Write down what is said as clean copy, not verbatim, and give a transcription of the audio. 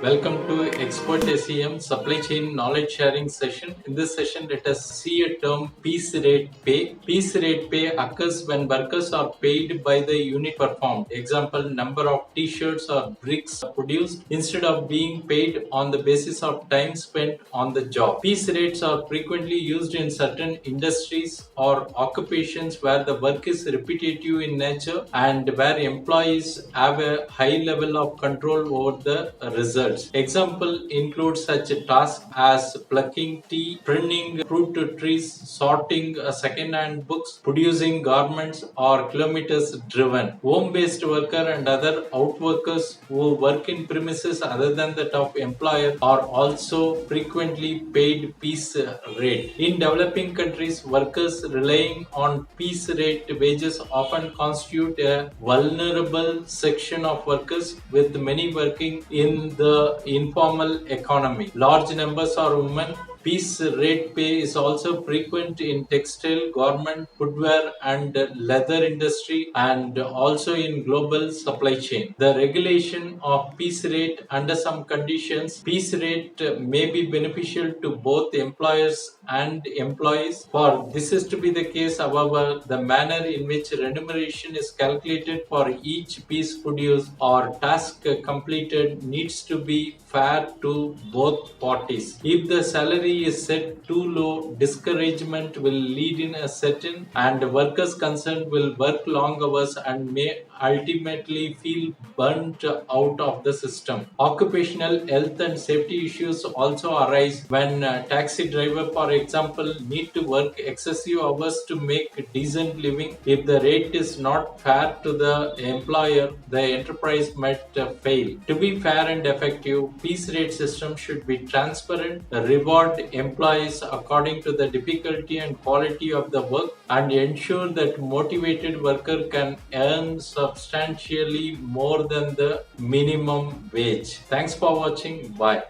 Welcome to Expert SEM Supply Chain Knowledge Sharing session. In this session, let us see a term piece rate pay. Piece rate pay occurs when workers are paid by the unit performed. Example, number of t-shirts or bricks produced instead of being paid on the basis of time spent on the job. Piece rates are frequently used in certain industries or occupations where the work is repetitive in nature and where employees have a high level of control over the results. Example include such tasks as plucking tea, pruning fruit trees, sorting second-hand books, producing garments, or kilometers driven. Home-based worker and other outworkers who work in premises other than that of employer are also frequently paid piece rate. In developing countries, workers relying on piece rate wages often constitute a vulnerable section of workers, with many working in the informal economy. Large numbers are women. Piece rate pay is also frequent in textile, garment, footwear, and leather industry, and also in global supply chain. The regulation of piece rate under some conditions, piece rate may be beneficial to both employers and employees. For this is to be the case, however, the manner in which remuneration is calculated for each piece produced or task completed needs to be fair to both parties. If the salary is set too low, discouragement will lead in a certain, and workers concerned will work long hours and may ultimately feel burnt out of the system. Occupational health and safety issues also arise when taxi driver, for example, need to work excessive hours to make decent living. If the rate is not fair to the employer, the enterprise might fail. To be fair and effective, piece rate system should be transparent, reward employees according to the difficulty and quality of the work, and ensure that motivated worker can earn substantially more than the minimum wage. Thanks for watching. Bye.